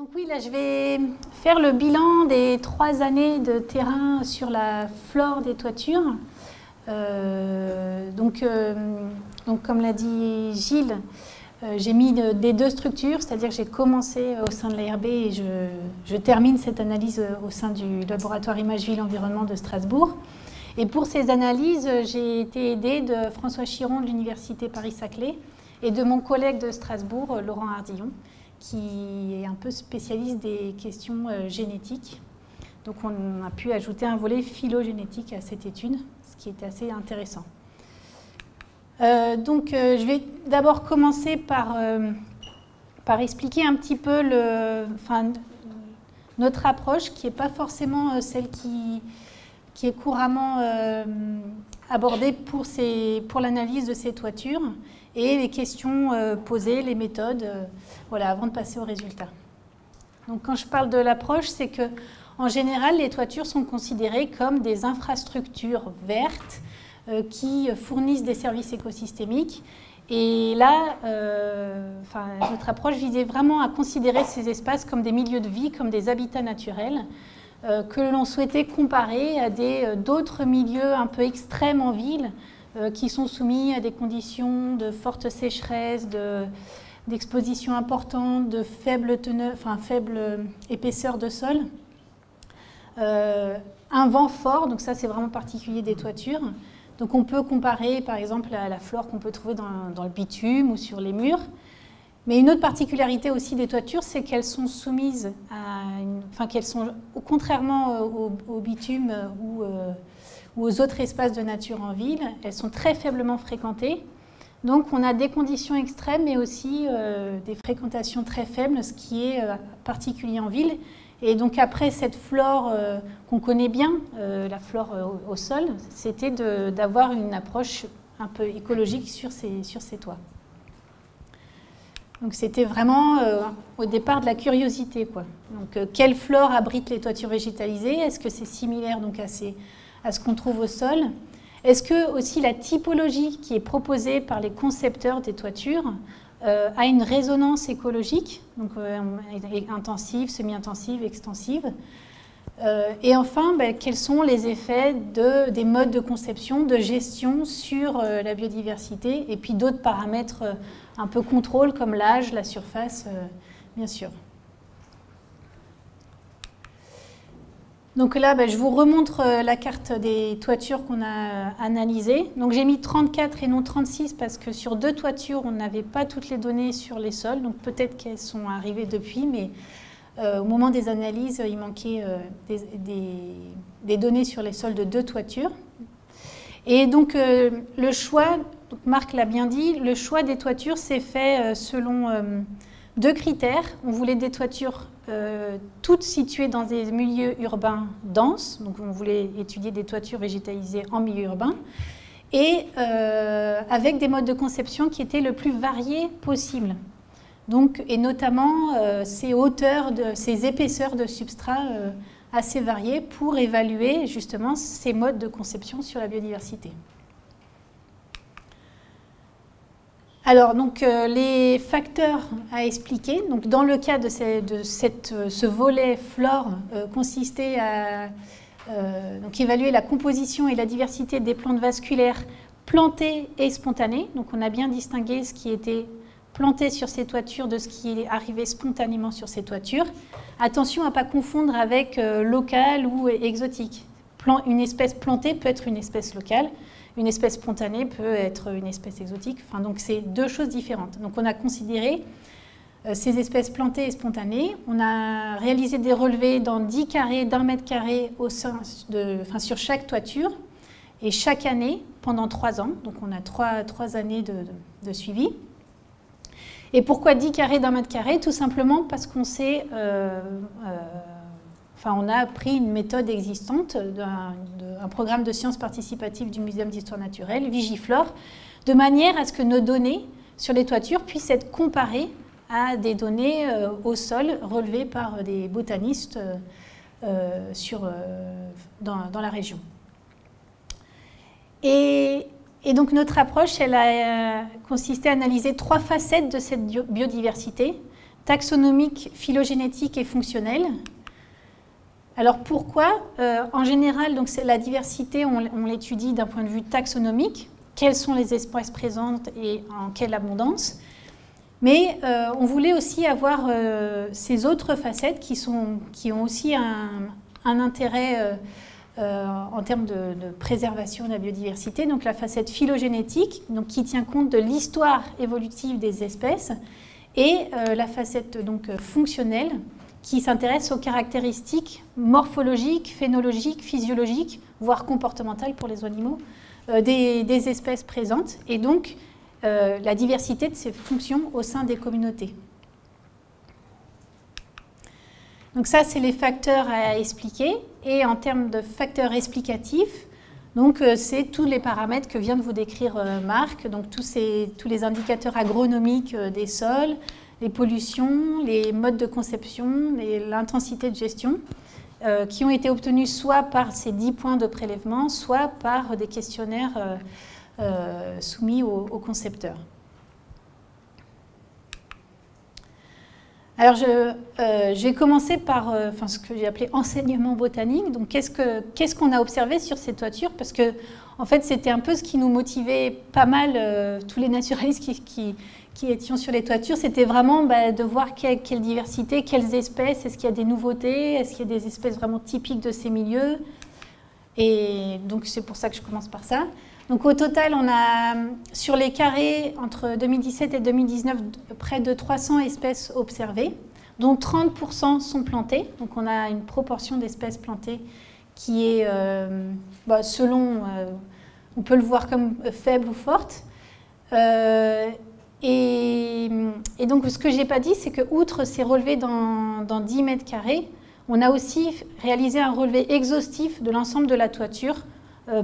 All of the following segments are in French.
Donc oui, là je vais faire le bilan des 3 années de terrain sur la flore des toitures. Donc comme l'a dit Gilles, j'ai mis des 2 structures, c'est-à-dire que j'ai commencé au sein de l'ARB et je termine cette analyse au sein du laboratoire Image Ville Environnement de Strasbourg. Et pour ces analyses, j'ai été aidée de François Chiron de l'Université Paris-Saclay et de mon collègue de Strasbourg, Laurent Hardillon, qui est un peu spécialiste des questions génétiques. Donc on a pu ajouter un volet phylogénétique à cette étude, ce qui était assez intéressant. Je vais d'abord commencer par expliquer un petit peu notre approche, qui n'est pas forcément celle qui est couramment abordée pour l'analyse de ces toitures, et les questions posées, les méthodes, voilà, avant de passer aux résultats. Donc quand je parle de l'approche, c'est que en général, les toitures sont considérées comme des infrastructures vertes qui fournissent des services écosystémiques. Et là, notre approche visait vraiment à considérer ces espaces comme des milieux de vie, comme des habitats naturels, que l'on souhaitait comparer à d'autres milieux un peu extrêmes en ville, qui sont soumis à des conditions de forte sécheresse, d'exposition importante, de faible épaisseur de sol. Un vent fort, donc ça c'est vraiment particulier des toitures. Donc on peut comparer par exemple à la flore qu'on peut trouver dans le bitume ou sur les murs. Mais une autre particularité aussi des toitures, c'est qu'elles sont soumises contrairement au bitume ou aux autres espaces de nature en ville, elles sont très faiblement fréquentées. Donc on a des conditions extrêmes, mais aussi des fréquentations très faibles, ce qui est particulier en ville. Et donc après cette flore qu'on connaît bien, la flore au sol, c'était d'avoir une approche un peu écologique sur ces toits. Donc c'était vraiment au départ de la curiosité, quoi. Donc quelle flore abrite les toitures végétalisées? Est-ce que c'est similaire donc à ce qu'on trouve au sol? Est-ce que aussi la typologie qui est proposée par les concepteurs des toitures a une résonance écologique, donc intensive, semi-intensive, extensive? Et enfin, quels sont les effets des modes de conception, de gestion sur la biodiversité, et puis d'autres paramètres un peu contrôle comme l'âge, la surface, bien sûr. Donc là, je vous remontre la carte des toitures qu'on a analysées. Donc j'ai mis 34 et non 36 parce que sur 2 toitures, on n'avait pas toutes les données sur les sols. Donc peut-être qu'elles sont arrivées depuis, mais au moment des analyses, il manquait des données sur les sols de 2 toitures. Et donc le choix, donc Marc l'a bien dit, le choix des toitures s'est fait selon 2 critères. On voulait des toitures toutes situées dans des milieux urbains denses, donc on voulait étudier des toitures végétalisées en milieu urbain, et avec des modes de conception qui étaient le plus variés possible. Donc, et notamment ces épaisseurs de substrat assez variées pour évaluer justement ces modes de conception sur la biodiversité. Alors, donc, les facteurs à expliquer, donc, dans le cas de ce volet flore, consistait à évaluer la composition et la diversité des plantes vasculaires plantées et spontanées. Donc, on a bien distingué ce qui était planté sur ces toitures de ce qui est arrivé spontanément sur ces toitures. Attention à ne pas confondre avec local ou exotique. Une espèce plantée peut être une espèce locale. Une espèce spontanée peut être une espèce exotique. Enfin, donc, c'est 2 choses différentes. Donc, on a considéré ces espèces plantées et spontanées. On a réalisé des relevés dans 10 carrés d'1 mètre carré sur chaque toiture. Et chaque année, pendant 3 ans. Donc, on a 3 années de suivi. Et pourquoi 10 carrés d'1 mètre carré? Tout simplement parce qu'on on a pris une méthode existante d'un programme de sciences participatives du Muséum d'histoire naturelle, Vigiflore, de manière à ce que nos données sur les toitures puissent être comparées à des données au sol relevées par des botanistes dans la région. Et donc notre approche, elle a consisté à analyser 3 facettes de cette biodiversité. taxonomique, phylogénétique et fonctionnelle. Alors pourquoi? En général, donc la diversité, on l'étudie d'un point de vue taxonomique. Quelles sont les espèces présentes et en quelle abondance? Mais on voulait aussi avoir ces autres facettes qui ont aussi un intérêt en termes de préservation de la biodiversité. Donc la facette phylogénétique, donc, qui tient compte de l'histoire évolutive des espèces, et la facette donc, fonctionnelle, qui s'intéresse aux caractéristiques morphologiques, phénologiques, physiologiques, voire comportementales pour les animaux, des espèces présentes, et donc la diversité de ces fonctions au sein des communautés. Donc ça, c'est les facteurs à expliquer. Et en termes de facteurs explicatifs, donc c'est tous les paramètres que vient de vous décrire Marc, donc tous les indicateurs agronomiques des sols, les pollutions, les modes de conception, l'intensité de gestion, qui ont été obtenus soit par ces 10 points de prélèvement, soit par des questionnaires soumis aux concepteurs. Alors, je vais commencer par ce que j'ai appelé enseignement botanique. Donc, qu'est-ce qu'on a observé sur ces toitures? Parce que, en fait, c'était un peu ce qui nous motivait pas mal, tous les naturalistes qui étions sur les toitures. C'était vraiment de voir quelle diversité, quelles espèces, est-ce qu'il y a des nouveautés, est-ce qu'il y a des espèces vraiment typiques de ces milieux. Et donc, c'est pour ça que je commence par ça. Donc au total, on a sur les carrés entre 2017 et 2019 près de 300 espèces observées, dont 30% sont plantées. Donc on a une proportion d'espèces plantées qui est, selon, on peut le voir comme faible ou forte. Et donc ce que je n'ai pas dit, c'est que outre ces relevés dans 10 mètres carrés, on a aussi réalisé un relevé exhaustif de l'ensemble de la toiture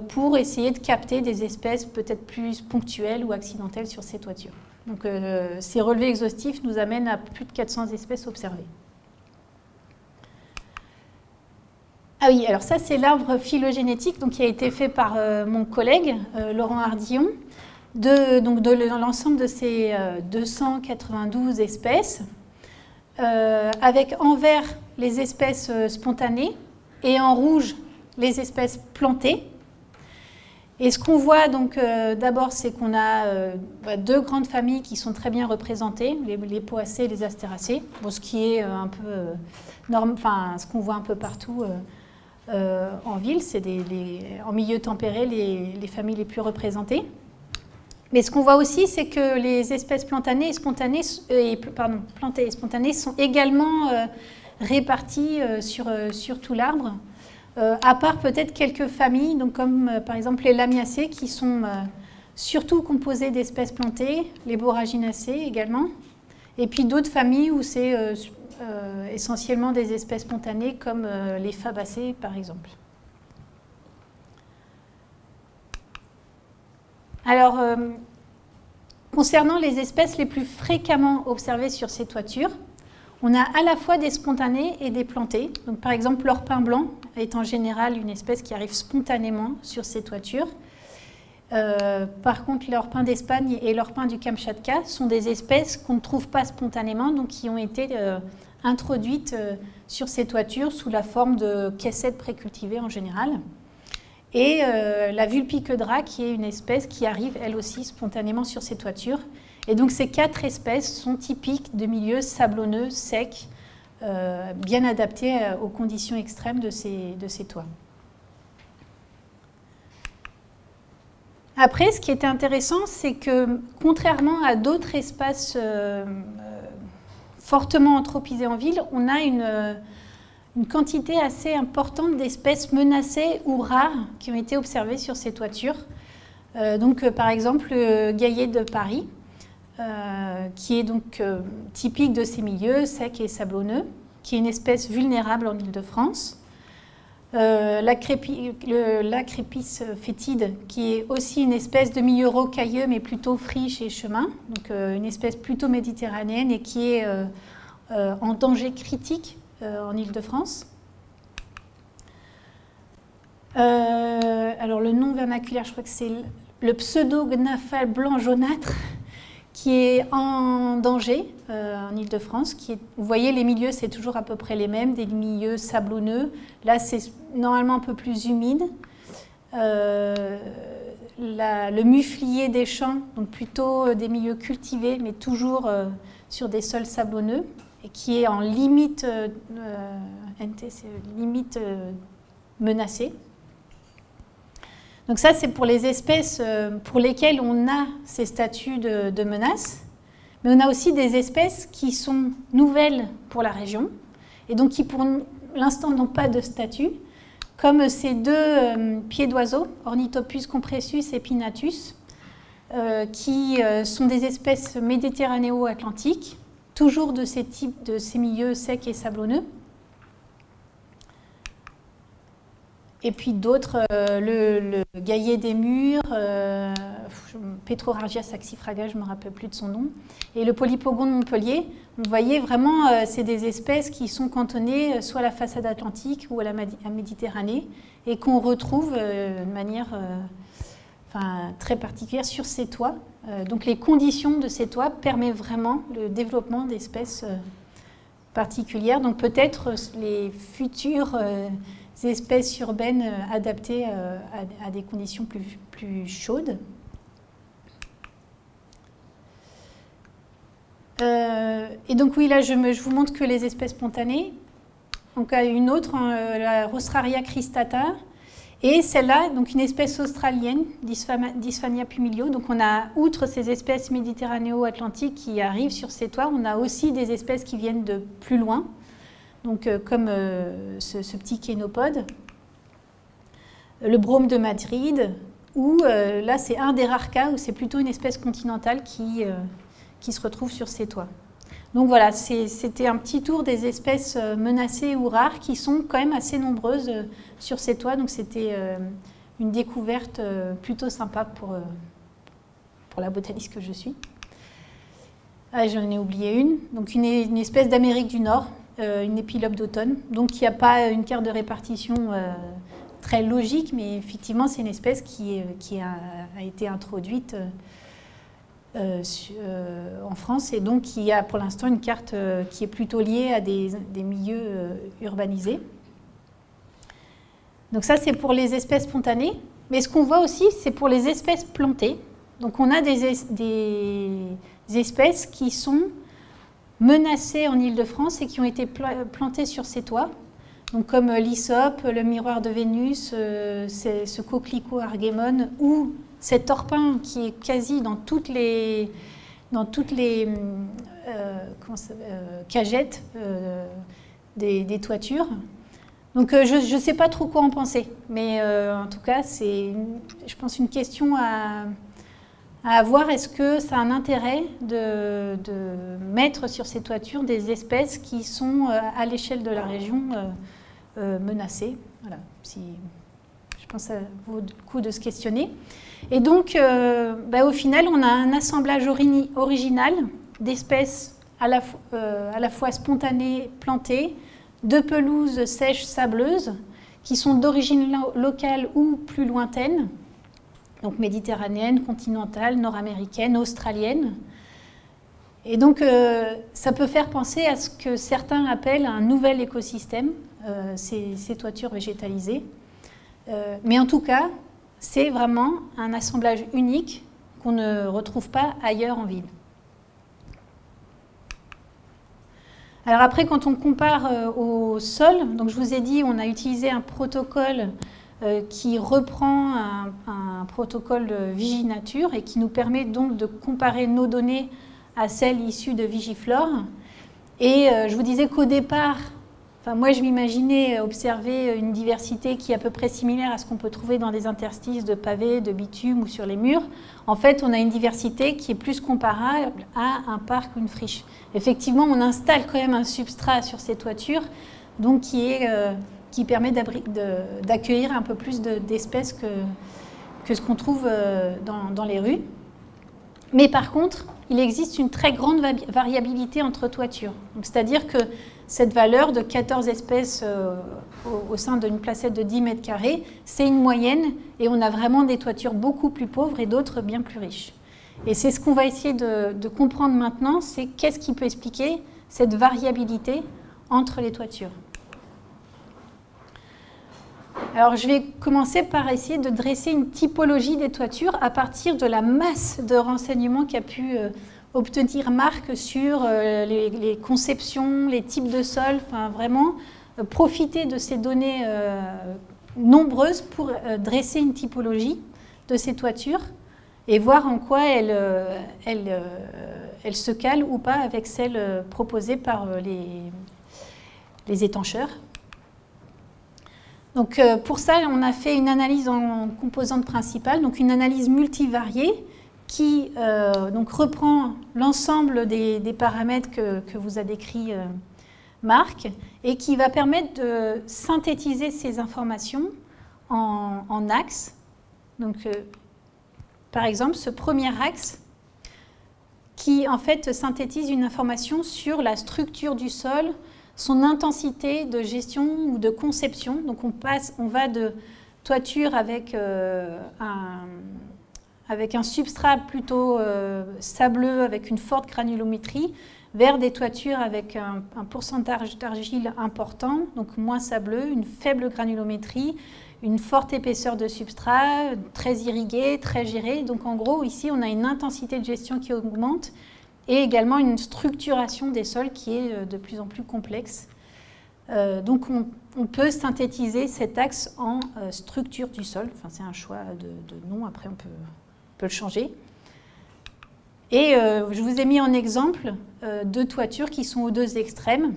pour essayer de capter des espèces peut-être plus ponctuelles ou accidentelles sur ces toitures. Donc ces relevés exhaustifs nous amènent à plus de 400 espèces observées. Ah oui, alors ça c'est l'arbre phylogénétique donc, qui a été fait par mon collègue Laurent Hardillon, de l'ensemble de ces 292 espèces, avec en vert les espèces spontanées et en rouge les espèces plantées. Et ce qu'on voit donc d'abord, c'est qu'on a deux grandes familles qui sont très bien représentées, les poacées et les astéracées, ce qui est un peu ce qu'on voit un peu partout en ville, c'est en milieu tempéré les familles les plus représentées. Mais ce qu'on voit aussi, c'est que les espèces plantées et spontanées sont également réparties sur tout l'arbre. À part peut-être quelques familles, donc comme par exemple les Lamiacées, qui sont surtout composées d'espèces plantées, les Boraginacées également, et puis d'autres familles où c'est essentiellement des espèces spontanées, comme les Fabacées par exemple. Alors, concernant les espèces les plus fréquemment observées sur ces toitures, on a à la fois des spontanés et des plantés. Donc, par exemple, l'orpin blanc est en général une espèce qui arrive spontanément sur ces toitures. Par contre, l'orpin d'Espagne et l'orpin du Kamchatka sont des espèces qu'on ne trouve pas spontanément, donc qui ont été introduites sur ces toitures sous la forme de caissettes précultivées en général. Et la vulpiquedra, qui est une espèce qui arrive elle aussi spontanément sur ces toitures. Et donc ces 4 espèces sont typiques de milieux sablonneux, secs, bien adaptés aux conditions extrêmes de ces toits. Après, ce qui était intéressant, c'est que contrairement à d'autres espaces fortement anthropisés en ville, on a une quantité assez importante d'espèces menacées ou rares qui ont été observées sur ces toitures. Donc, par exemple, le gaillet de Paris, qui est donc typique de ces milieux secs et sablonneux, qui est une espèce vulnérable en Île-de-France. L'Acrépis fétide, qui est aussi une espèce de milieu rocailleux, mais plutôt friche et chemin, donc une espèce plutôt méditerranéenne et qui est en danger critique en Île-de-France. Alors le nom vernaculaire, je crois que c'est le pseudo-gnafale blanc jaunâtre, qui est en danger en Île-de-France. Vous voyez, les milieux, c'est toujours à peu près les mêmes, des milieux sablonneux. Là, c'est normalement un peu plus humide. Le muflier des champs, donc plutôt des milieux cultivés, mais toujours sur des sols sablonneux, et qui est en limite, limite menacée. Donc ça, c'est pour les espèces pour lesquelles on a ces statuts de menace. Mais on a aussi des espèces qui sont nouvelles pour la région et donc qui pour l'instant n'ont pas de statut, comme ces deux pieds d'oiseaux, Ornithopus compressus et Pinnatus, qui sont des espèces méditerranéo-atlantiques, toujours de ces milieux secs et sablonneux. Et puis d'autres, le gaillet des murs, Petrorargia saxifraga, je ne me rappelle plus de son nom, et le polypogon de Montpellier. Vous voyez vraiment, c'est des espèces qui sont cantonnées soit à la façade atlantique ou à la Méditerranée, et qu'on retrouve de manière très particulière sur ces toits. Donc les conditions de ces toits permettent vraiment le développement d'espèces particulières. Donc peut-être les futures espèces urbaines adaptées à des conditions plus chaudes. Et donc oui, là je vous montre que les espèces spontanées. Donc une autre, la Rostraria cristata, et celle-là, donc une espèce australienne, Dysphania pumilio. Donc on a, outre ces espèces méditerranéo-atlantiques qui arrivent sur ces toits, on a aussi des espèces qui viennent de plus loin. Donc, comme ce petit kénopode, le brome de Madrid, où là c'est un des rares cas où c'est plutôt une espèce continentale qui se retrouve sur ces toits. Donc voilà, c'était un petit tour des espèces menacées ou rares qui sont quand même assez nombreuses sur ces toits. Donc c'était une découverte plutôt sympa pour la botaniste que je suis. Ah, j'en ai oublié une. Donc une espèce d'Amérique du Nord. Une épilope d'automne, donc il n'y a pas une carte de répartition très logique, mais effectivement c'est une espèce qui a été introduite en France et donc qui a pour l'instant une carte qui est plutôt liée à des milieux urbanisés. Donc ça c'est pour les espèces spontanées, mais ce qu'on voit aussi c'est pour les espèces plantées. Donc on a des espèces qui sont menacées en Île-de-France et qui ont été plantées sur ces toits, donc comme l'hysope, le miroir de Vénus, ce coquelicot argémone ou cet orpin qui est quasi dans toutes les cagettes des toitures. Donc je ne sais pas trop quoi en penser, mais en tout cas c'est, je pense, une question à voir. Est-ce que ça a un intérêt de mettre sur ces toitures des espèces qui sont à l'échelle de la région menacées? Voilà, je pense que ça vaut le coup de se questionner. Et donc, au final, on a un assemblage original d'espèces à la fois spontanées, plantées, de pelouses sèches sableuses, qui sont d'origine locale ou plus lointaine, donc méditerranéenne, continentale, nord-américaine, australienne. Et donc, ça peut faire penser à ce que certains appellent un nouvel écosystème, ces toitures végétalisées. Mais en tout cas, c'est vraiment un assemblage unique qu'on ne retrouve pas ailleurs en ville. Alors après, quand on compare au sol, donc je vous ai dit, on a utilisé un protocole qui reprend un protocole de Viginature et qui nous permet donc de comparer nos données à celles issues de Vigiflore. Et je vous disais qu'au départ, moi je m'imaginais observer une diversité qui est à peu près similaire à ce qu'on peut trouver dans des interstices de pavés, de bitume ou sur les murs. En fait, on a une diversité qui est plus comparable à un parc ou une friche. Effectivement, on installe quand même un substrat sur ces toitures, donc qui permet d'accueillir un peu plus d'espèces que ce qu'on trouve dans les rues. Mais par contre, il existe une très grande variabilité entre toitures. C'est-à-dire que cette valeur de 14 espèces au sein d'une placette de 10 mètres carrés, c'est une moyenne et on a vraiment des toitures beaucoup plus pauvres et d'autres bien plus riches. Et c'est ce qu'on va essayer de comprendre maintenant, c'est qu'est-ce qui peut expliquer cette variabilité entre les toitures. Alors, je vais commencer par essayer de dresser une typologie des toitures à partir de la masse de renseignements qu'a pu obtenir Marc sur les conceptions, les types de sols, enfin vraiment profiter de ces données nombreuses pour dresser une typologie de ces toitures et voir en quoi elles se calent ou pas avec celles proposées par les étancheurs. Donc pour ça, on a fait une analyse en composantes principales, donc une analyse multivariée qui donc reprend l'ensemble des paramètres que vous a décrit Marc et qui va permettre de synthétiser ces informations en axes. Donc par exemple, ce premier axe qui en fait synthétise une information sur la structure du sol, son intensité de gestion ou de conception. Donc on va de toiture avec un substrat plutôt sableux avec une forte granulométrie vers des toitures avec un pourcentage d'argile important, donc moins sableux, une faible granulométrie, une forte épaisseur de substrat, très irriguée, très gérée. Donc en gros, ici, on a une intensité de gestion qui augmente et également une structuration des sols qui est de plus en plus complexe. Donc on peut synthétiser cet axe en structure du sol. Enfin, c'est un choix de nom, après on peut le changer. Et je vous ai mis en exemple deux toitures qui sont aux deux extrêmes.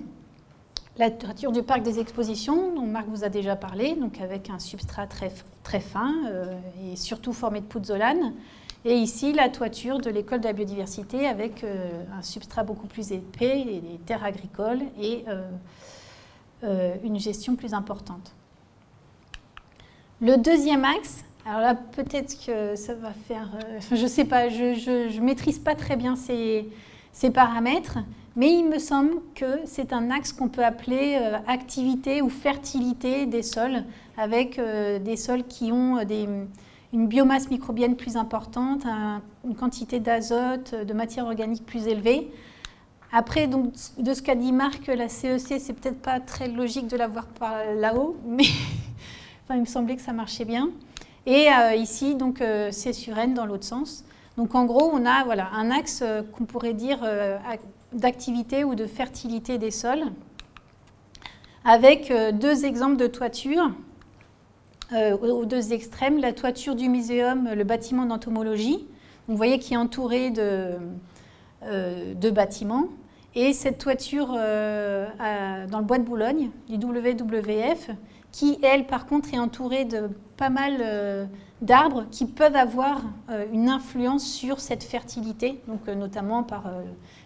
La toiture du parc des expositions, dont Marc vous a déjà parlé, donc avec un substrat très fin et surtout formé de pouzzolane. Et ici, la toiture de l'école de la biodiversité avec un substrat beaucoup plus épais, et des terres agricoles et une gestion plus importante. Le deuxième axe, alors là, peut-être que ça va faire... je ne sais pas, je ne maîtrise pas très bien ces paramètres, mais il me semble que c'est un axe qu'on peut appeler activité ou fertilité des sols, avec des sols qui ont une biomasse microbienne plus importante, une quantité d'azote, de matière organique plus élevée. Après, donc, de ce qu'a dit Marc, la CEC, c'est peut-être pas très logique de l'avoir par là-haut, mais enfin, il me semblait que ça marchait bien. Et ici, donc, C sur N dans l'autre sens. Donc, en gros, on a voilà, un axe qu'on pourrait dire d'activité ou de fertilité des sols, avec deux exemples de toitures. Aux deux extrêmes, la toiture du muséum, le bâtiment d'entomologie, vous voyez qui est entouré de bâtiments, et cette toiture dans le bois de Boulogne, du WWF, qui, elle, par contre, est entourée de pas mal d'arbres qui peuvent avoir une influence sur cette fertilité, donc notamment par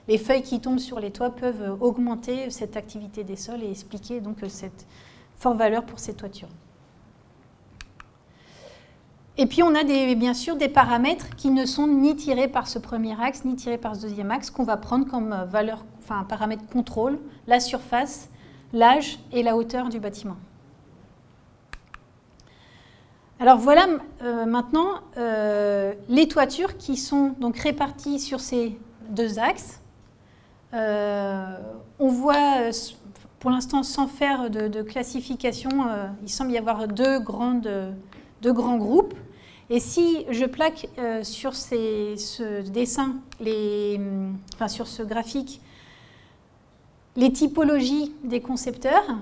les feuilles qui tombent sur les toits peuvent augmenter cette activité des sols et expliquer donc cette forte valeur pour ces toitures. Et puis on a bien sûr des paramètres qui ne sont ni tirés par ce premier axe, ni tirés par ce deuxième axe, qu'on va prendre comme valeur, enfin paramètre contrôle, la surface, l'âge et la hauteur du bâtiment. Alors voilà maintenant les toitures qui sont donc réparties sur ces deux axes. On voit, pour l'instant sans faire de classification, il semble y avoir deux grands groupes. Et si je plaque sur ce dessin, enfin sur ce graphique, les typologies des concepteurs,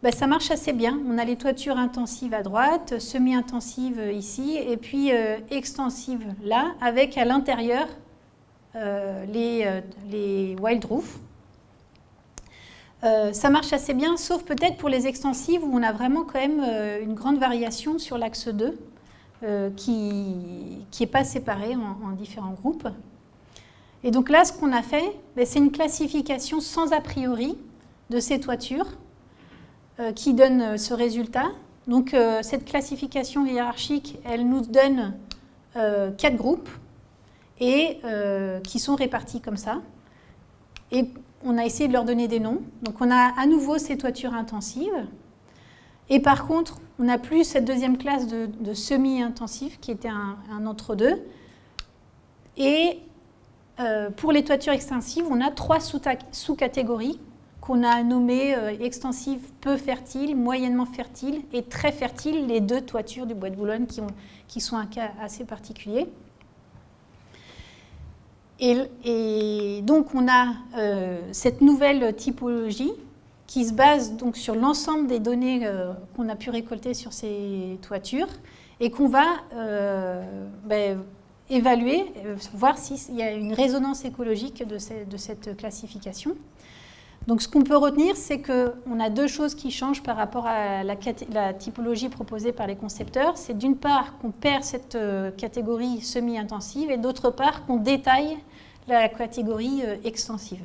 ben ça marche assez bien. On a les toitures intensives à droite, semi-intensives ici, et puis extensives là, avec à l'intérieur les wild roofs. Ça marche assez bien, sauf peut-être pour les extensives où on a vraiment quand même une grande variation sur l'axe 2 qui n'est pas séparé en différents groupes. Et donc là, ce qu'on a fait, ben, c'est une classification sans a priori de ces toitures qui donne ce résultat. Donc cette classification hiérarchique, elle nous donne 4 groupes et qui sont répartis comme ça. Et on a essayé de leur donner des noms. Donc on a à nouveau ces toitures intensives. Et par contre, on n'a plus cette deuxième classe de semi-intensifs qui était un entre-deux. Et pour les toitures extensives, on a 3 sous-catégories qu'on a nommées extensives peu fertiles, moyennement fertiles et très fertiles, les 2 toitures du Bois de Boulogne qui sont un cas assez particulier. Et donc on a cette nouvelle typologie qui se base donc sur l'ensemble des données qu'on a pu récolter sur ces toitures et qu'on va évaluer, voir s'il y a une résonance écologique de cette classification. Donc ce qu'on peut retenir, c'est qu'on a 2 choses qui changent par rapport à la typologie proposée par les concepteurs. C'est d'une part qu'on perd cette catégorie semi-intensive et d'autre part qu'on détaille la catégorie extensive.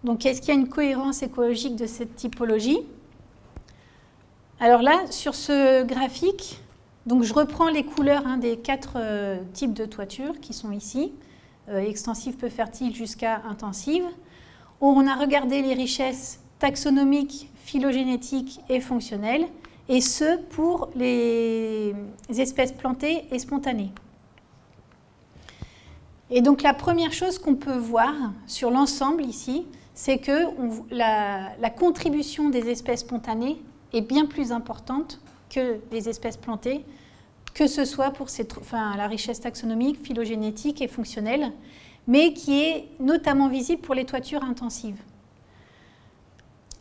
Donc est-ce qu'il y a une cohérence écologique de cette typologie? Alors là, sur ce graphique, donc je reprends les couleurs des 4 types de toitures qui sont ici, extensive, peu fertile jusqu'à intensive. On a regardé les richesses taxonomiques, phylogénétiques et fonctionnelles, et ce pour les espèces plantées et spontanées. Et donc la première chose qu'on peut voir sur l'ensemble ici, c'est que la contribution des espèces spontanées est bien plus importante que les espèces plantées, que ce soit pour la richesse taxonomique, phylogénétique et fonctionnelle, mais qui est notamment visible pour les toitures intensives.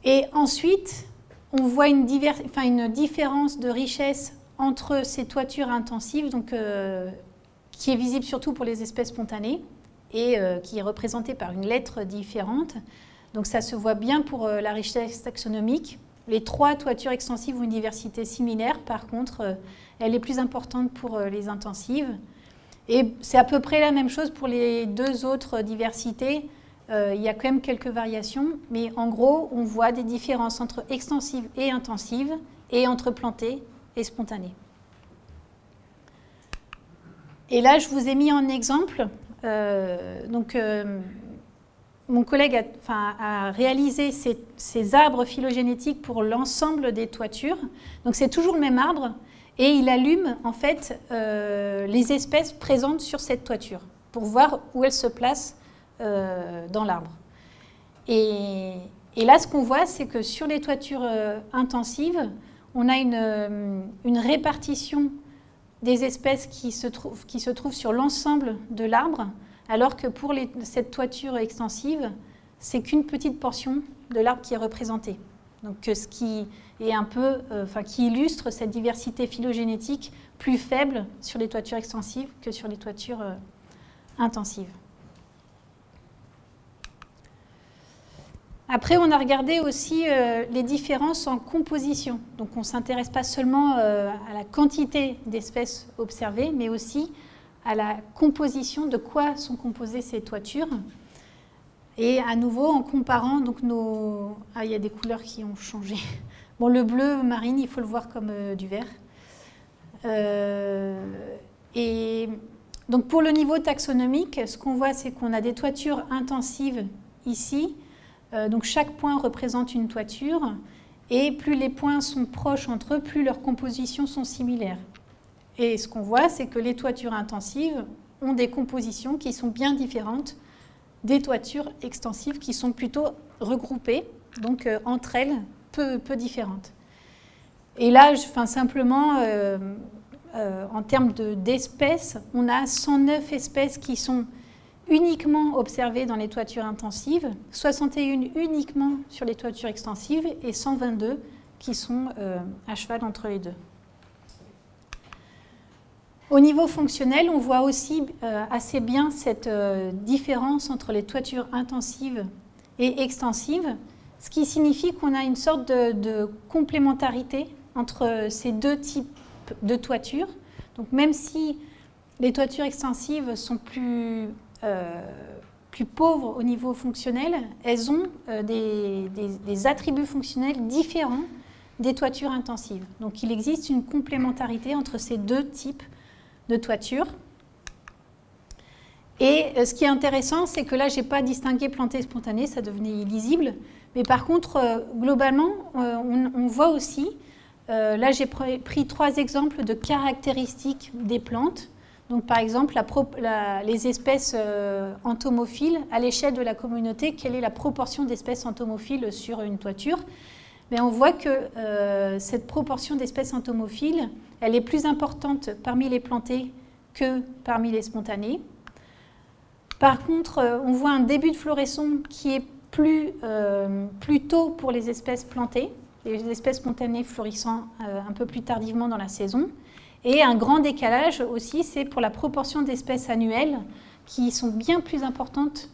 Et ensuite, on voit une différence de richesse entre ces toitures intensives, donc, qui est visible surtout pour les espèces spontanées et qui est représentée par une lettre différente. Donc ça se voit bien pour la richesse taxonomique. Les 3 toitures extensives ont une diversité similaire, par contre, elle est plus importante pour les intensives. Et c'est à peu près la même chose pour les 2 autres diversités. Il y a quand même quelques variations, mais en gros, on voit des différences entre extensives et intensives, et entre plantées et spontanées. Et là, je vous ai mis en exemple, mon collègue a réalisé ces arbres phylogénétiques pour l'ensemble des toitures. Donc c'est toujours le même arbre et il allume en fait les espèces présentes sur cette toiture pour voir où elles se placent dans l'arbre. Et là, ce qu'on voit, c'est que sur les toitures intensives, on a une répartition des espèces qui se trouvent sur l'ensemble de l'arbre, alors que pour cette toiture extensive, c'est qu'une petite portion de l'arbre qui est représentée. Donc ce qui est qui illustre cette diversité phylogénétique plus faible sur les toitures extensives que sur les toitures intensives. Après, on a regardé aussi les différences en composition. Donc on ne s'intéresse pas seulement à la quantité d'espèces observées, mais aussi à la composition, de quoi sont composées ces toitures. Et à nouveau, en comparant donc il y a des couleurs qui ont changé. Bon, le bleu marine, il faut le voir comme du vert. Et donc pour le niveau taxonomique, ce qu'on voit, c'est qu'on a des toitures intensives ici. Donc chaque point représente une toiture. Et plus les points sont proches entre eux, plus leurs compositions sont similaires. Et ce qu'on voit, c'est que les toitures intensives ont des compositions qui sont bien différentes des toitures extensives qui sont plutôt regroupées, donc entre elles, peu différentes. Et là, simplement, en termes d'espèces, on a 109 espèces qui sont uniquement observées dans les toitures intensives, 61 uniquement sur les toitures extensives et 122 qui sont à cheval entre les deux. Au niveau fonctionnel, on voit aussi assez bien cette différence entre les toitures intensives et extensives, ce qui signifie qu'on a une sorte de complémentarité entre ces 2 types de toitures. Donc même si les toitures extensives sont plus pauvres au niveau fonctionnel, elles ont des attributs fonctionnels différents des toitures intensives. Donc il existe une complémentarité entre ces 2 types de toiture. Et ce qui est intéressant, c'est que là, je n'ai pas distingué planté et spontané, ça devenait illisible. Mais par contre, globalement, on voit aussi, là j'ai pris 3 exemples de caractéristiques des plantes. Donc par exemple, les espèces entomophiles, à l'échelle de la communauté, quelle est la proportion d'espèces entomophiles sur une toiture? Mais on voit que cette proportion d'espèces entomophiles, elle est plus importante parmi les plantés que parmi les spontanés. Par contre, on voit un début de floraison qui est plus tôt pour les espèces plantées, les espèces spontanées florissant un peu plus tardivement dans la saison. Et un grand décalage aussi, c'est pour la proportion d'espèces annuelles qui sont bien plus importantes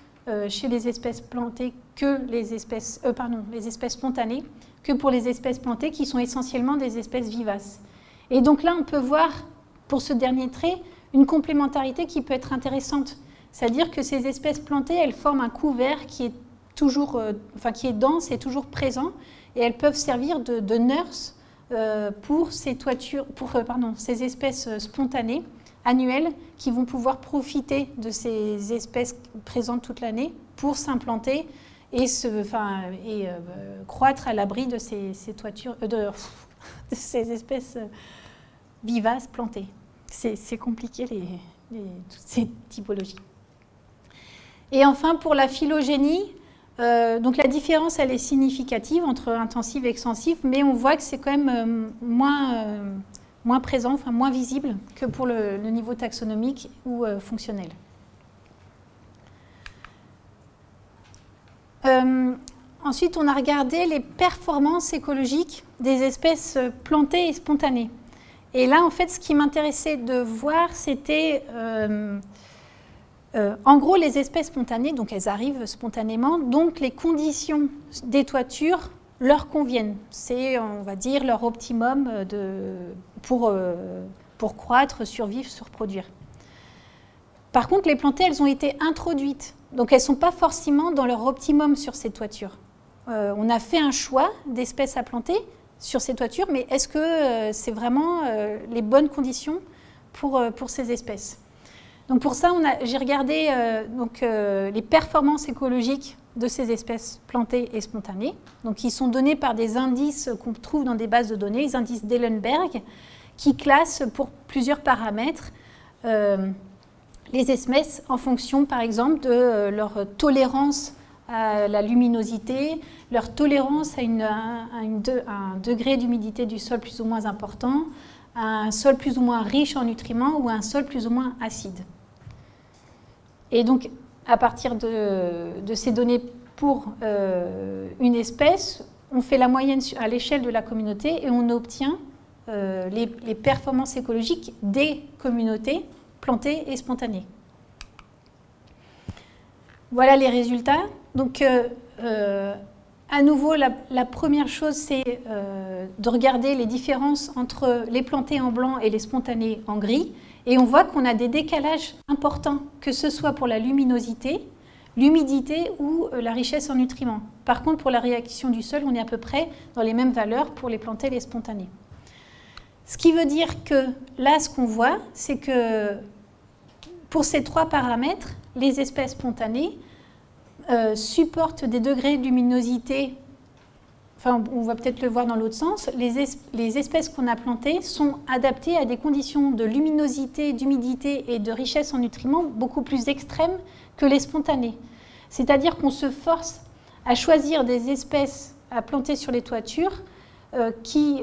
chez les espèces plantées que les espèces spontanées, que pour les espèces plantées qui sont essentiellement des espèces vivaces. Et donc là, on peut voir, pour ce dernier trait, une complémentarité qui peut être intéressante. C'est-à-dire que ces espèces plantées, elles forment un couvert qui est toujours, qui est dense et toujours présent, et elles peuvent servir de nurse pour ces ces espèces spontanées annuelles qui vont pouvoir profiter de ces espèces présentes toute l'année pour s'implanter et croître à l'abri de ces toitures, de ces espèces vivaces plantées. C'est compliqué toutes ces typologies. Et enfin, pour la phylogénie, donc la différence, elle est significative entre intensive et extensive, mais on voit que c'est quand même moins présent, moins visible que pour le niveau taxonomique ou fonctionnel. Ensuite, on a regardé les performances écologiques des espèces plantées et spontanées. Et là, en fait, ce qui m'intéressait de voir, c'était en gros les espèces spontanées, donc elles arrivent spontanément, donc les conditions des toitures leur conviennent. C'est, on va dire, leur optimum pour croître, survivre, se reproduire. Par contre, les plantées, elles ont été introduites, donc elles ne sont pas forcément dans leur optimum sur ces toitures. On a fait un choix d'espèces à planter sur ces toitures, mais est-ce que c'est vraiment les bonnes conditions pour ces espèces? Donc pour ça, j'ai regardé les performances écologiques de ces espèces plantées et spontanées, donc qui sont données par des indices qu'on trouve dans des bases de données, les indices d'Ellenberg, qui classent pour plusieurs paramètres les espèces en fonction, par exemple, de leur tolérance à la luminosité, leur tolérance à un degré d'humidité du sol plus ou moins important, à un sol plus ou moins riche en nutriments ou à un sol plus ou moins acide. Et donc, à partir de ces données pour une espèce, on fait la moyenne à l'échelle de la communauté et on obtient les performances écologiques des communautés plantées et spontanées. Voilà les résultats. Donc, à nouveau, la première chose, c'est de regarder les différences entre les plantés en blanc et les spontanés en gris. Et on voit qu'on a des décalages importants, que ce soit pour la luminosité, l'humidité ou la richesse en nutriments. Par contre, pour la réaction du sol, on est à peu près dans les mêmes valeurs pour les plantés et les spontanés. Ce qui veut dire que là, ce qu'on voit, c'est que pour ces trois paramètres, les espèces spontanées supportent des degrés de luminosité, enfin on va peut-être le voir dans l'autre sens, les espèces qu'on a plantées sont adaptées à des conditions de luminosité, d'humidité et de richesse en nutriments beaucoup plus extrêmes que les spontanées. C'est-à-dire qu'on se force à choisir des espèces à planter sur les toitures qui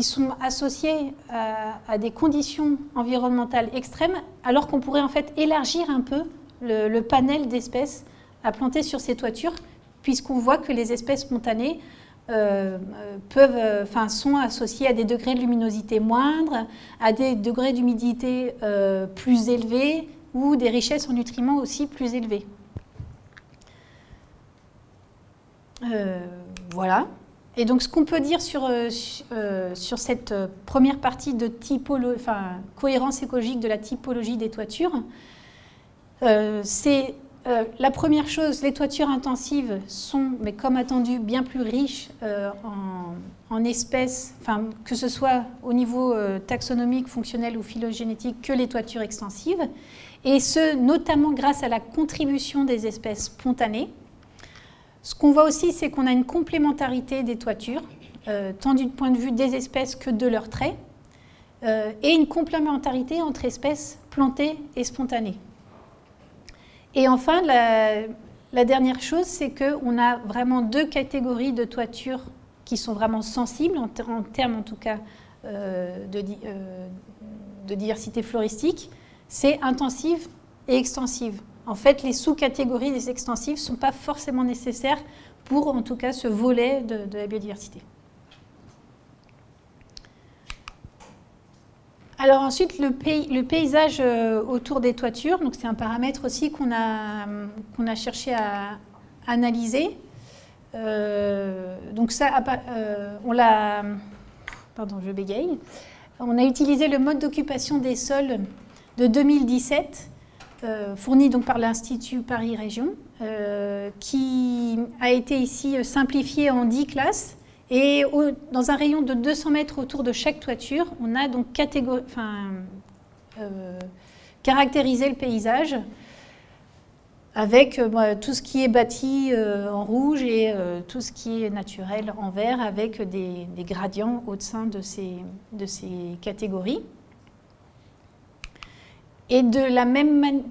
sont associées à des conditions environnementales extrêmes, alors qu'on pourrait en fait élargir un peu le panel d'espèces à planter sur ces toitures, puisqu'on voit que les espèces spontanées sont associées à des degrés de luminosité moindres, à des degrés d'humidité plus élevés ou des richesses en nutriments aussi plus élevées. Voilà. Et donc, ce qu'on peut dire sur cette première partie de cohérence écologique de la typologie des toitures, c'est la première chose, les toitures intensives sont, mais comme attendu, bien plus riches en espèces, que ce soit au niveau taxonomique, fonctionnel ou phylogénétique, que les toitures extensives, et ce, notamment grâce à la contribution des espèces spontanées. Ce qu'on voit aussi, c'est qu'on a une complémentarité des toitures, tant du point de vue des espèces que de leurs traits. et une complémentarité entre espèces plantées et spontanées. Et enfin, la dernière chose, c'est qu'on a vraiment 2 catégories de toitures qui sont vraiment sensibles, en termes en tout cas de diversité floristique. C'est intensive et extensive. En fait, les sous-catégories des extensives ne sont pas forcément nécessaires pour, en tout cas, ce volet de la biodiversité. Alors ensuite, le paysage autour des toitures, donc c'est un paramètre aussi qu'on a cherché à analyser. Donc ça, on l'a... Pardon, je bégaye. On a utilisé le mode d'occupation des sols de 2017, fourni donc par l'Institut Paris Région, qui a été ici simplifié en 10 classes. Et dans un rayon de 200 mètres autour de chaque toiture, on a donc caractérisé le paysage avec tout ce qui est bâti en rouge et tout ce qui est naturel en vert, avec des gradients au sein de ces catégories. Et de la même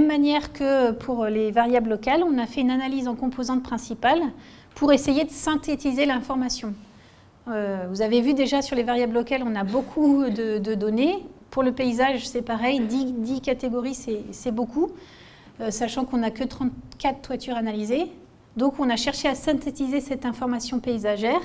manière que pour les variables locales, on a fait une analyse en composantes principales pour essayer de synthétiser l'information. Vous avez vu déjà sur les variables locales, on a beaucoup de données. Pour le paysage, c'est pareil, 10 catégories, c'est beaucoup, sachant qu'on n'a que 34 toitures analysées. Donc on a cherché à synthétiser cette information paysagère,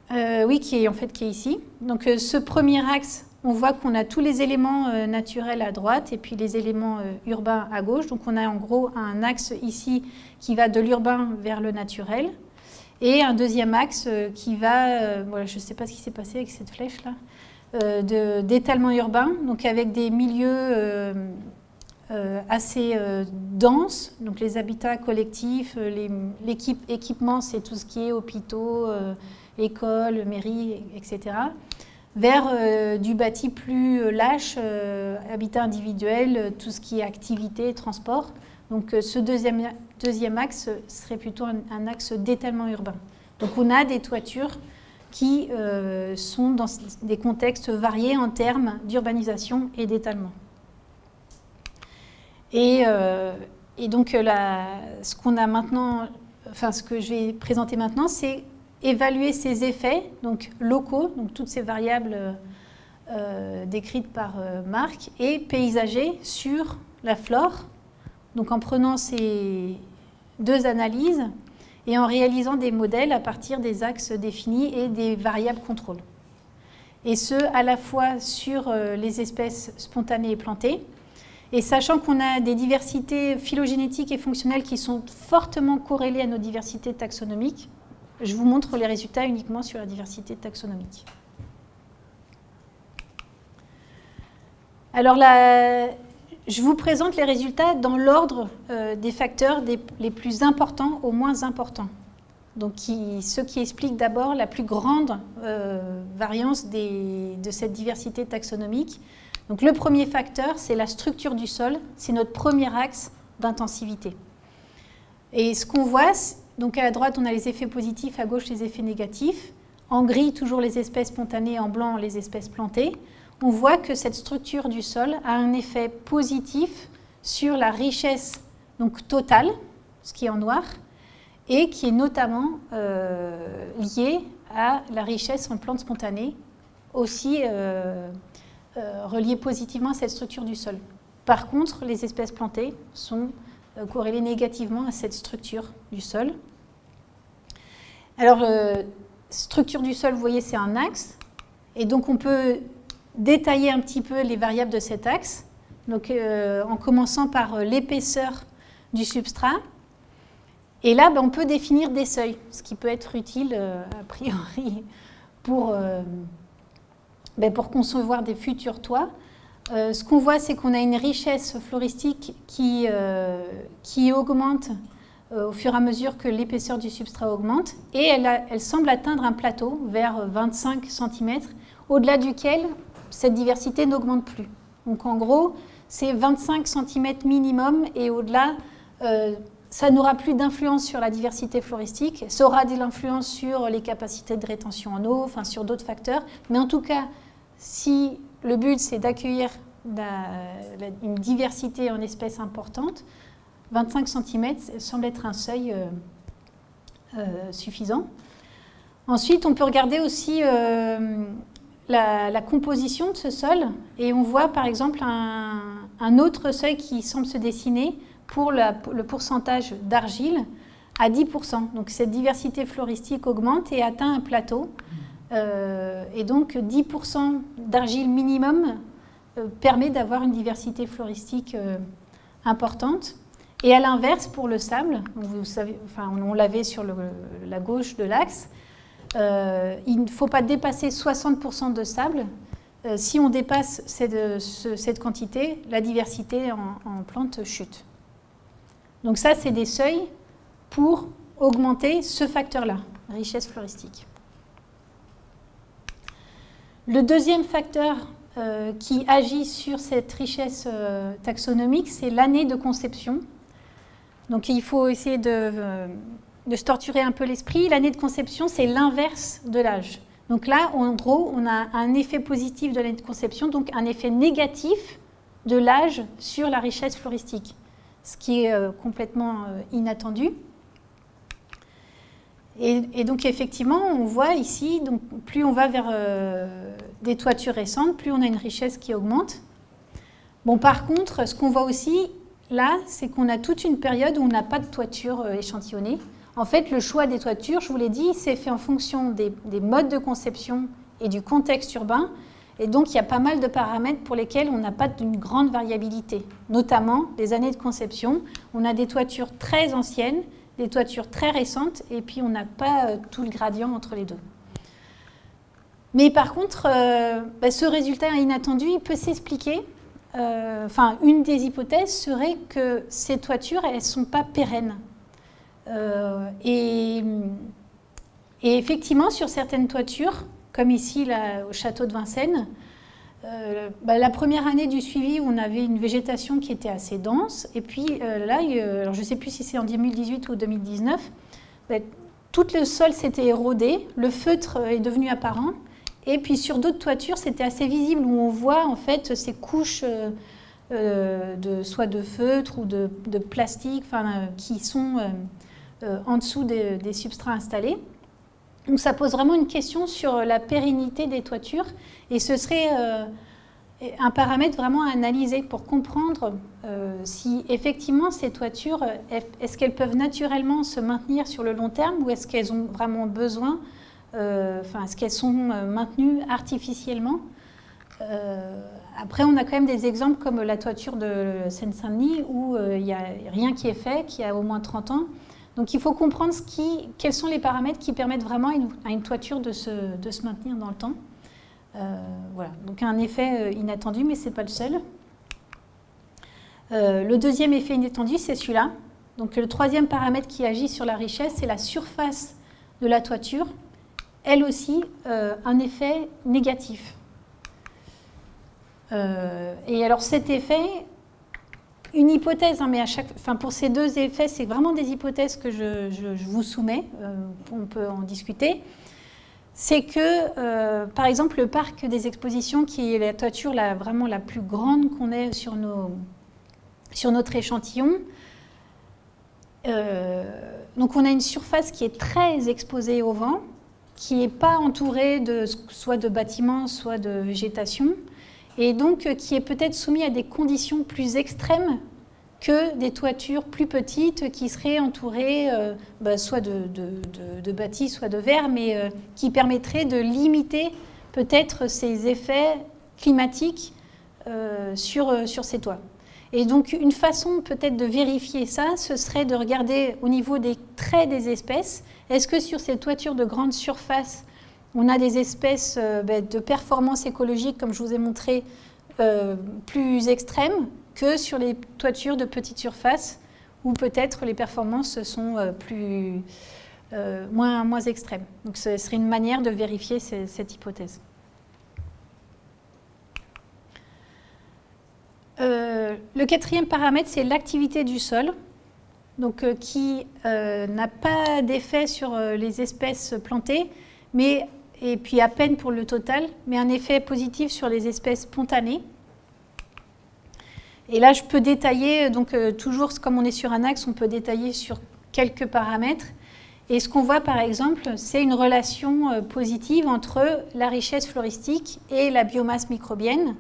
qui est ici. Donc ce premier axe, on voit qu'on a tous les éléments naturels à droite et puis les éléments urbains à gauche. Donc on a en gros un axe ici qui va de l'urbain vers le naturel et un deuxième axe qui va, voilà, je ne sais pas ce qui s'est passé avec cette flèche-là, d'étalement urbain, donc avec des milieux assez denses, donc les habitats collectifs, l'équipement, c'est tout ce qui est hôpitaux, écoles, mairies, etc., vers du bâti plus lâche, habitat individuel, tout ce qui est activité, transport. Donc ce deuxième axe serait plutôt un axe d'étalement urbain. Donc on a des toitures qui sont dans des contextes variés en termes d'urbanisation et d'étalement. Et donc ce qu'on a maintenant, enfin ce que je vais présenter maintenant, c'est évaluer ces effets donc locaux, donc toutes ces variables décrites par Marc, et paysagers sur la flore, donc en prenant ces 2 analyses et en réalisant des modèles à partir des axes définis et des variables contrôle. Et ce, à la fois sur les espèces spontanées et plantées, et sachant qu'on a des diversités phylogénétiques et fonctionnelles qui sont fortement corrélées à nos diversités taxonomiques. Je vous montre les résultats uniquement sur la diversité taxonomique. Alors je vous présente les résultats dans l'ordre des facteurs les plus importants aux moins importants. Donc ce qui explique d'abord la plus grande variance de cette diversité taxonomique. Donc le premier facteur, c'est la structure du sol, c'est notre premier axe d'intensivité. Et ce qu'on voit, donc à droite, on a les effets positifs, à gauche, les effets négatifs. En gris, toujours les espèces spontanées, en blanc, les espèces plantées. On voit que cette structure du sol a un effet positif sur la richesse donc, totale, ce qui est en noir, et qui est notamment lié à la richesse en plantes spontanées, aussi reliée positivement à cette structure du sol. Par contre, les espèces plantées sont corrélées négativement à cette structure du sol. Alors, structure du sol, vous voyez, c'est un axe. Et donc, on peut détailler un petit peu les variables de cet axe. Donc, en commençant par l'épaisseur du substrat. Et là, on peut définir des seuils, ce qui peut être utile, a priori, pour concevoir des futurs toits. Ce qu'on voit, c'est qu'on a une richesse floristique qui augmente au fur et à mesure que l'épaisseur du substrat augmente, et elle semble atteindre un plateau vers 25 cm, au-delà duquel cette diversité n'augmente plus. Donc en gros, c'est 25 cm minimum, et au-delà, ça n'aura plus d'influence sur la diversité floristique, ça aura de l'influence sur les capacités de rétention en eau, enfin sur d'autres facteurs, mais en tout cas, si le but c'est d'accueillir une diversité en espèces importante, 25 cm semble être un seuil suffisant. Ensuite, on peut regarder aussi la composition de ce sol, et on voit par exemple un autre seuil qui semble se dessiner pour le pourcentage d'argile à 10%. Donc cette diversité floristique augmente et atteint un plateau. Et donc 10% d'argile minimum permet d'avoir une diversité floristique importante. Et à l'inverse, pour le sable, vous savez, enfin, on l'avait sur la gauche de l'axe, il ne faut pas dépasser 60% de sable. Si on dépasse cette quantité, la diversité en plantes chute. Donc ça, c'est des seuils pour augmenter ce facteur-là, richesse floristique. Le deuxième facteur qui agit sur cette richesse taxonomique, c'est l'année de conception. Donc il faut essayer de se torturer un peu l'esprit. L'année de conception, c'est l'inverse de l'âge. Donc là, en gros, on a un effet positif de l'année de conception, donc un effet négatif de l'âge sur la richesse floristique, ce qui est complètement inattendu. Et donc effectivement, on voit ici, donc, plus on va vers des toitures récentes, plus on a une richesse qui augmente. Bon, par contre, ce qu'on voit aussi là, c'est qu'on a toute une période où on n'a pas de toiture échantillonnée. En fait, le choix des toitures, je vous l'ai dit, c'est fait en fonction des modes de conception et du contexte urbain. Et donc, il y a pas mal de paramètres pour lesquels on n'a pas d'une grande variabilité, notamment les années de conception. On a des toitures très anciennes, des toitures très récentes, et puis on n'a pas tout le gradient entre les deux. Mais par contre, ce résultat inattendu, il peut s'expliquer. Enfin, une des hypothèses serait que ces toitures, elles ne sont pas pérennes. Et effectivement, sur certaines toitures, comme ici là, au château de Vincennes, la première année du suivi, on avait une végétation qui était assez dense. Et puis là, alors je ne sais plus si c'est en 2018 ou 2019, tout le sol s'était érodé, le feutre est devenu apparent. Et puis sur d'autres toitures, c'était assez visible, où on voit en fait ces couches soit de feutre ou de plastique qui sont en dessous des substrats installés. Donc ça pose vraiment une question sur la pérennité des toitures, et ce serait un paramètre vraiment à analyser pour comprendre si effectivement ces toitures, est-ce qu'elles peuvent naturellement se maintenir sur le long terme, ou est-ce qu'elles ont vraiment besoin, est-ce qu'elles sont maintenues artificiellement. Après, on a quand même des exemples comme la toiture de Seine-Saint-Denis où il n'y a rien qui est fait, qui a au moins 30 ans. Donc il faut comprendre quels sont les paramètres qui permettent vraiment à une toiture de se maintenir dans le temps. Voilà, donc un effet inattendu, mais ce n'est pas le seul. Le deuxième effet inattendu, c'est celui-là. Donc le troisième paramètre qui agit sur la richesse, c'est la surface de la toiture. Elle aussi, un effet négatif. Et alors cet effet, une hypothèse, hein, mais pour ces deux effets, c'est vraiment des hypothèses que je vous soumets, on peut en discuter. C'est que, par exemple, le parc des expositions, qui est la toiture vraiment la plus grande qu'on ait sur notre échantillon, donc on a une surface qui est très exposée au vent, qui n'est pas entourée soit de bâtiments, soit de végétation, et donc qui est peut-être soumis à des conditions plus extrêmes que des toitures plus petites qui seraient entourées soit de bâtis, soit de verre, mais qui permettraient de limiter peut-être ces effets climatiques sur ces toits. Et donc une façon peut-être de vérifier ça, ce serait de regarder au niveau des traits des espèces. Est-ce que sur ces toitures de grande surface, on a des espèces de performance écologique, comme je vous ai montré, plus extrêmes que sur les toitures de petite surface, où peut-être les performances sont moins extrêmes. Donc ce serait une manière de vérifier cette hypothèse. Le quatrième paramètre, c'est l'activité du sol. donc, qui n'a pas d'effet sur les espèces plantées, et puis à peine pour le total, mais un effet positif sur les espèces spontanées. Et là, je peux détailler, donc toujours comme on est sur un axe, on peut détailler sur quelques paramètres. Et ce qu'on voit par exemple, c'est une relation positive entre la richesse floristique et la biomasse microbienne,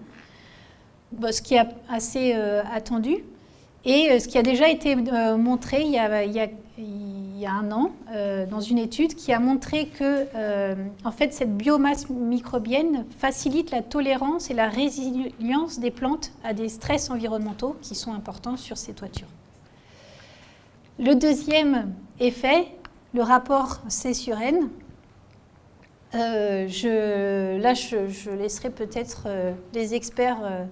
ce qui est assez attendu. Et ce qui a déjà été montré il y a un an dans une étude qui a montré que en fait, cette biomasse microbienne facilite la tolérance et la résilience des plantes à des stress environnementaux qui sont importants sur ces toitures. Le deuxième effet, le rapport C sur N. Je laisserai peut-être les experts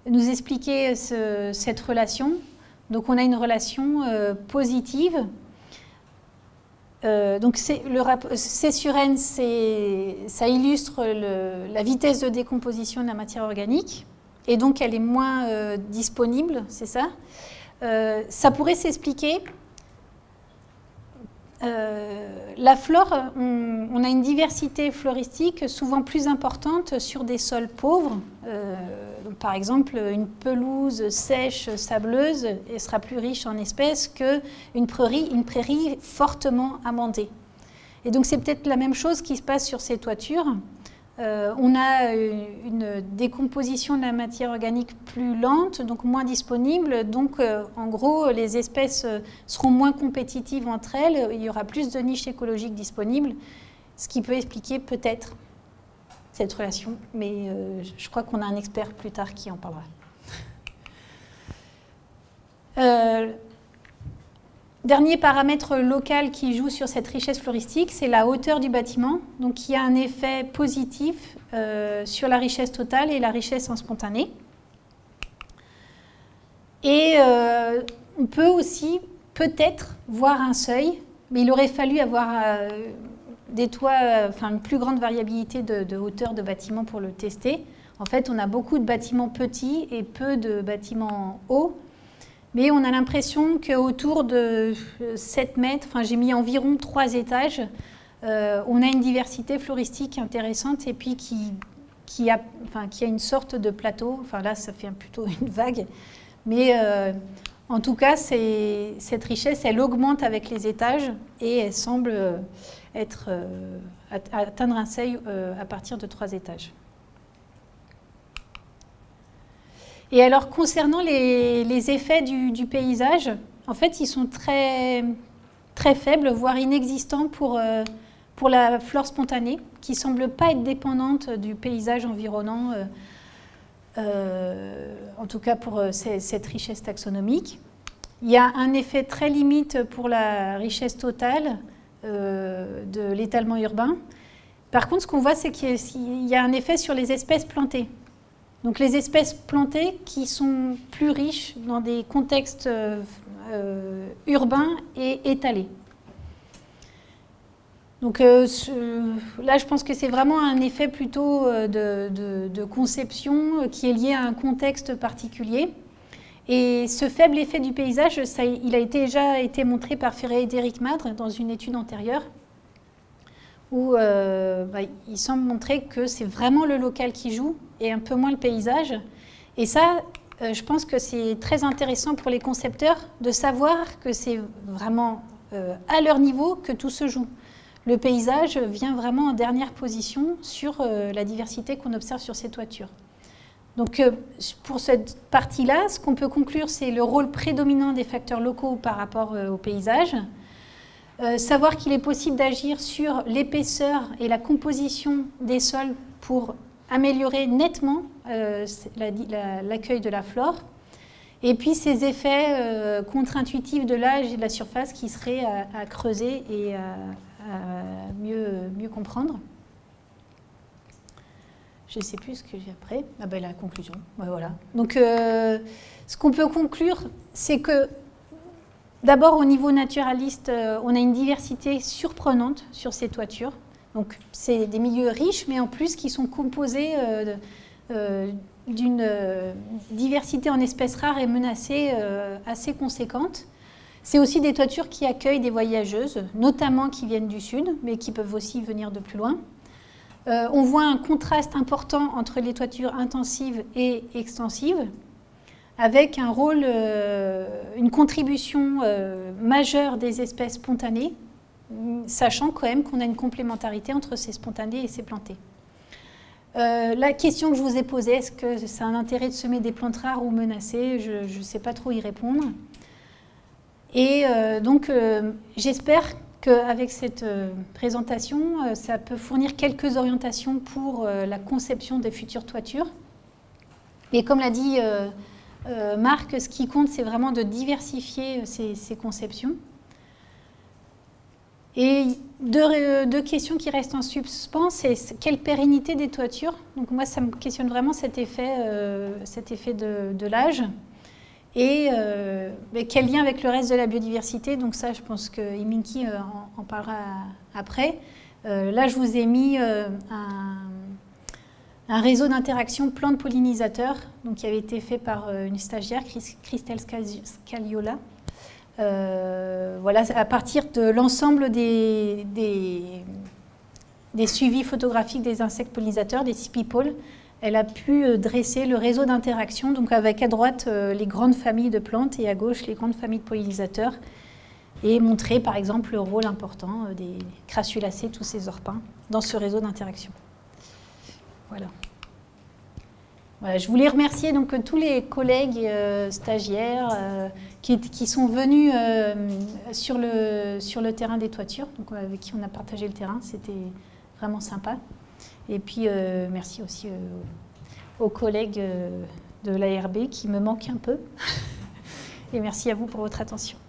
nous expliquer cette relation. Donc on a une relation positive. Donc C sur N, ça illustre la vitesse de décomposition de la matière organique. Et donc elle est moins disponible, c'est ça. Ça pourrait s'expliquer. La flore, on a une diversité floristique souvent plus importante sur des sols pauvres. Donc par exemple, une pelouse sèche, sableuse, elle sera plus riche en espèces qu'une prairie fortement amendée. Et donc c'est peut-être la même chose qui se passe sur ces toitures. On a une décomposition de la matière organique plus lente, donc moins disponible. Donc, en gros, les espèces seront moins compétitives entre elles. Il y aura plus de niches écologiques disponibles, ce qui peut expliquer peut-être cette relation. Mais je crois qu'on a un expert plus tard qui en parlera. Dernier paramètre local qui joue sur cette richesse floristique, c'est la hauteur du bâtiment, donc qui a un effet positif sur la richesse totale et la richesse en spontané. Et on peut aussi peut-être voir un seuil, mais il aurait fallu avoir des toits, une plus grande variabilité de hauteur de bâtiments pour le tester. En fait, on a beaucoup de bâtiments petits et peu de bâtiments hauts. Mais on a l'impression qu'autour de 7 mètres, j'ai mis environ 3 étages, on a une diversité floristique intéressante et puis qui a une sorte de plateau. Enfin là, ça fait plutôt une vague. Mais en tout cas, cette richesse, elle augmente avec les étages et elle semble atteindre un seuil à partir de 3 étages. Et alors, concernant les effets du paysage, en fait, ils sont très, très faibles, voire inexistants pour la flore spontanée, qui ne semble pas être dépendante du paysage environnant, en tout cas pour cette richesse taxonomique. Il y a un effet très limite pour la richesse totale de l'étalement urbain. Par contre, ce qu'on voit, c'est qu'il y a un effet sur les espèces plantées. Donc les espèces plantées qui sont plus riches dans des contextes urbains et étalés. Donc là, je pense que c'est vraiment un effet plutôt de conception qui est lié à un contexte particulier. Et ce faible effet du paysage, il a déjà été montré par Ferré et Déric Madre dans une étude antérieure, où il semble montrer que c'est vraiment le local qui joue et un peu moins le paysage. Et ça, je pense que c'est très intéressant pour les concepteurs de savoir que c'est vraiment à leur niveau que tout se joue. Le paysage vient vraiment en dernière position sur la diversité qu'on observe sur ces toitures. Donc pour cette partie-là, ce qu'on peut conclure, c'est le rôle prédominant des facteurs locaux par rapport au paysage. Savoir qu'il est possible d'agir sur l'épaisseur et la composition des sols pour améliorer nettement l'accueil de la flore. Et puis ces effets contre-intuitifs de l'âge et de la surface qui seraient à creuser et à mieux comprendre. Je ne sais plus ce que j'ai après. Ah ben la conclusion. Ouais, voilà. Donc ce qu'on peut conclure, c'est que d'abord, au niveau naturaliste, on a une diversité surprenante sur ces toitures. Donc, c'est des milieux riches, mais en plus qui sont composés d'une diversité en espèces rares et menacées assez conséquente. C'est aussi des toitures qui accueillent des voyageuses, notamment qui viennent du sud, mais qui peuvent aussi venir de plus loin. On voit un contraste important entre les toitures intensives et extensives, avec un rôle, une contribution majeure des espèces spontanées, sachant quand même qu'on a une complémentarité entre ces spontanés et ces plantés. La question que je vous ai posée, est-ce que ça a un intérêt de semer des plantes rares ou menacées? Je ne sais pas trop y répondre. Et donc, j'espère qu'avec cette présentation, ça peut fournir quelques orientations pour la conception des futures toitures. Et comme l'a dit Marc, ce qui compte, c'est vraiment de diversifier ces conceptions. Et deux questions qui restent en suspens, c'est quelle pérennité des toitures. Donc moi, ça me questionne vraiment cet effet de l'âge. Et quel lien avec le reste de la biodiversité. Donc ça, je pense que Iminki en parlera après. Là, je vous ai mis un réseau d'interaction plantes-pollinisateurs, donc qui avait été fait par une stagiaire, Christelle Scagliola. Voilà, à partir de l'ensemble des suivis photographiques des insectes pollinisateurs, des CIPIPOL, elle a pu dresser le réseau d'interaction, donc avec à droite les grandes familles de plantes et à gauche les grandes familles de pollinisateurs, et montrer par exemple le rôle important des crassulacées, tous ces orpins, dans ce réseau d'interaction. Voilà. Voilà. Je voulais remercier donc tous les collègues stagiaires qui sont venus sur le terrain des toitures, donc avec qui on a partagé le terrain, c'était vraiment sympa. Et puis merci aussi aux collègues de l'ARB qui me manquent un peu. Et merci à vous pour votre attention.